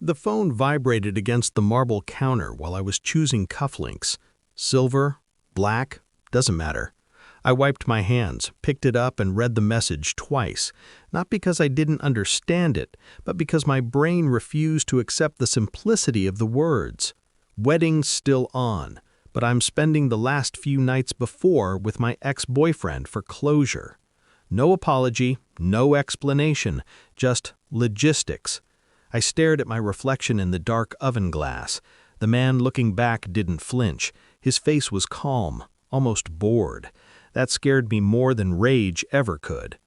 The phone vibrated against the marble counter while I was choosing cufflinks. Silver, black, doesn't matter. I wiped my hands, picked it up, and read the message twice, not because I didn't understand it, but because my brain refused to accept the simplicity of the words. Wedding's still on, but I'm spending the last few nights before with my ex-boyfriend for closure. No apology, no explanation, just logistics. I stared at my reflection in the dark oven glass. The man looking back didn't flinch. His face was calm, almost bored. That scared me more than rage ever could.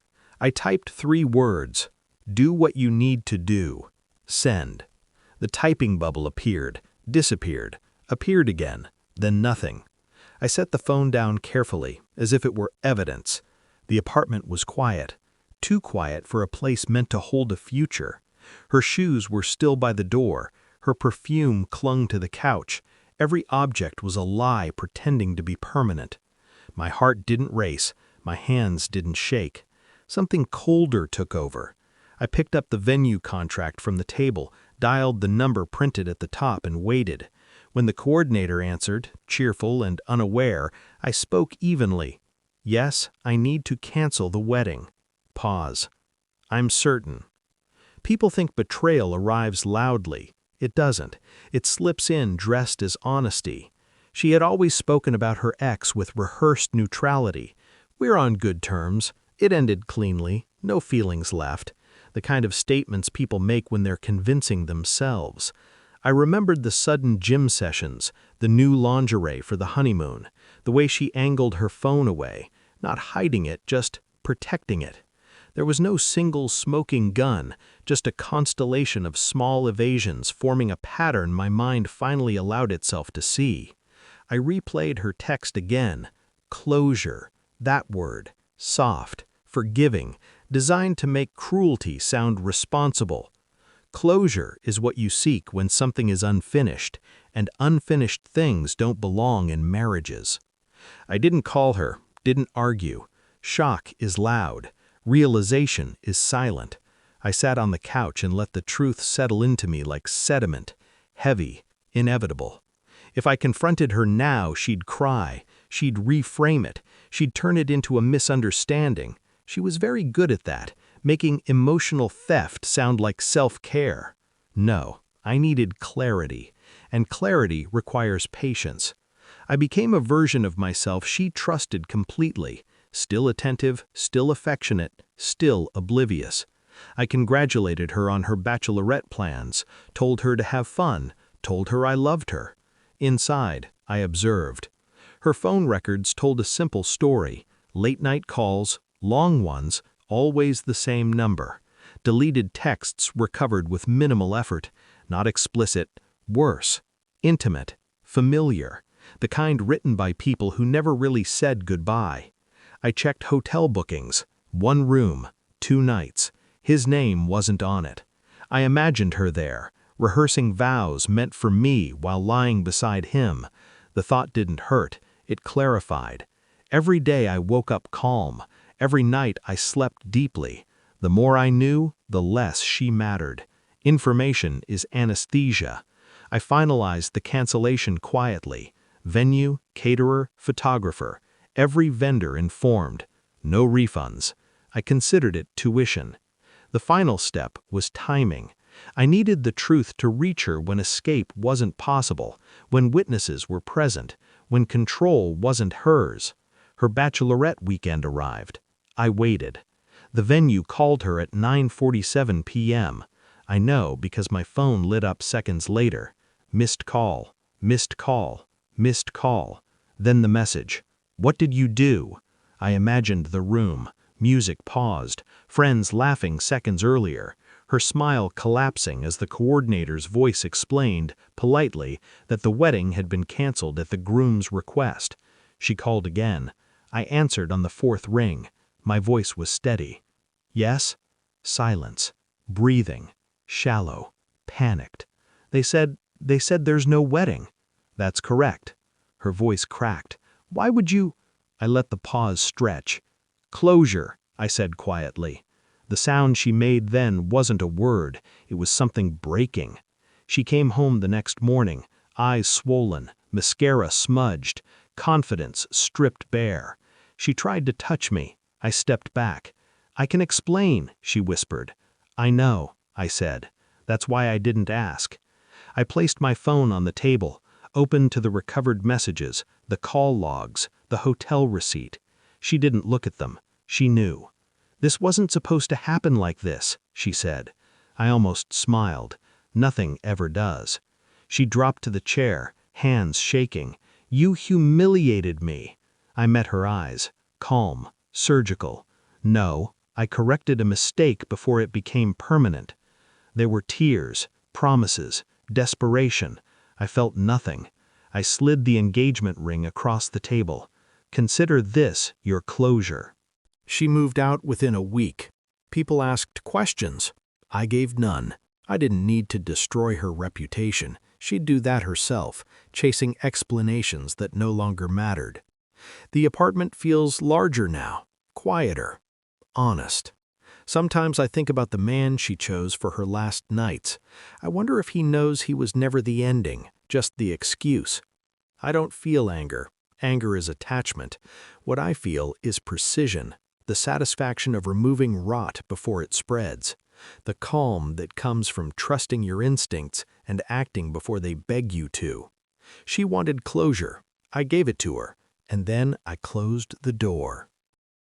I typed 3 words. Do what you need to do. Send. The typing bubble appeared, disappeared, appeared again, then nothing. I set the phone down carefully, as if it were evidence. The apartment was quiet. Too quiet for a place meant to hold a future. Her shoes were still by the door. Her perfume clung to the couch. Every object was a lie pretending to be permanent. My heart didn't race. My hands didn't shake. Something colder took over. I picked up the venue contract from the table, dialed the number printed at the top, and waited. When the coordinator answered, cheerful and unaware, I spoke evenly. Yes, I need to cancel the wedding. Pause. I'm certain. People think betrayal arrives loudly. It doesn't. It slips in dressed as honesty. She had always spoken about her ex with rehearsed neutrality. We're on good terms. It ended cleanly. No feelings left. The kind of statements people make when they're convincing themselves. I remembered the sudden gym sessions, the new lingerie for the honeymoon, the way she angled her phone away, not hiding it, just protecting it. There was no single smoking gun, just a constellation of small evasions forming a pattern my mind finally allowed itself to see. I replayed her text again. Closure. That word. Soft. Forgiving. Designed to make cruelty sound responsible. Closure is what you seek when something is unfinished, and unfinished things don't belong in marriages. I didn't call her, didn't argue. Shock is loud. Realization is silent. I sat on the couch and let the truth settle into me like sediment, heavy, inevitable. If I confronted her now, she'd cry, she'd reframe it, she'd turn it into a misunderstanding. She was very good at that, making emotional theft sound like self-care. No, I needed clarity, and clarity requires patience. I became a version of myself she trusted completely, still attentive, still affectionate, still oblivious. I congratulated her on her bachelorette plans, told her to have fun, told her I loved her. Inside, I observed. Her phone records told a simple story. Late-night calls, long ones, always the same number. Deleted texts recovered with minimal effort, not explicit, worse, intimate, familiar, the kind written by people who never really said goodbye. I checked hotel bookings. 1 room, 2 nights. His name wasn't on it. I imagined her there, rehearsing vows meant for me while lying beside him. The thought didn't hurt. It clarified. Every day I woke up calm. Every night I slept deeply. The more I knew, the less she mattered. Information is anesthesia. I finalized the cancellation quietly. Venue, caterer, photographer. Every vendor informed. No refunds. I considered it tuition. The final step was timing. I needed the truth to reach her when escape wasn't possible, when witnesses were present, when control wasn't hers. Her bachelorette weekend arrived. I waited. The venue called her at 9:47 p.m. I know because my phone lit up seconds later. Missed call, missed call, missed call. Then the message. What did you do? I imagined the room. Music paused, friends laughing seconds earlier, her smile collapsing as the coordinator's voice explained, politely, that the wedding had been canceled at the groom's request. She called again. I answered on the 4th ring. My voice was steady. Yes? Silence. Breathing. Shallow. Panicked. They said there's no wedding. That's correct. Her voice cracked. Why would you? I let the pause stretch. Closure, I said quietly. The sound she made then wasn't a word, it was something breaking. She came home the next morning, eyes swollen, mascara smudged, confidence stripped bare. She tried to touch me. I stepped back. "I can explain," she whispered. "I know," I said. "That's why I didn't ask." I placed my phone on the table, opened to the recovered messages, the call logs, the hotel receipt. She didn't look at them. She knew. "This wasn't supposed to happen like this," she said. I almost smiled. Nothing ever does. She dropped to the chair, hands shaking. "You humiliated me." I met her eyes, calm, surgical. "No, I corrected a mistake before it became permanent." There were tears, promises, desperation. I felt nothing. I slid the engagement ring across the table. "Consider this your closure." She moved out within a week. People asked questions. I gave none. I didn't need to destroy her reputation. She'd do that herself, chasing explanations that no longer mattered. The apartment feels larger now, quieter, honest. Sometimes I think about the man she chose for her last nights. I wonder if he knows he was never the ending, just the excuse. I don't feel anger. Anger is attachment. What I feel is precision, the satisfaction of removing rot before it spreads, the calm that comes from trusting your instincts and acting before they beg you to. She wanted closure. I gave it to her, and then I closed the door.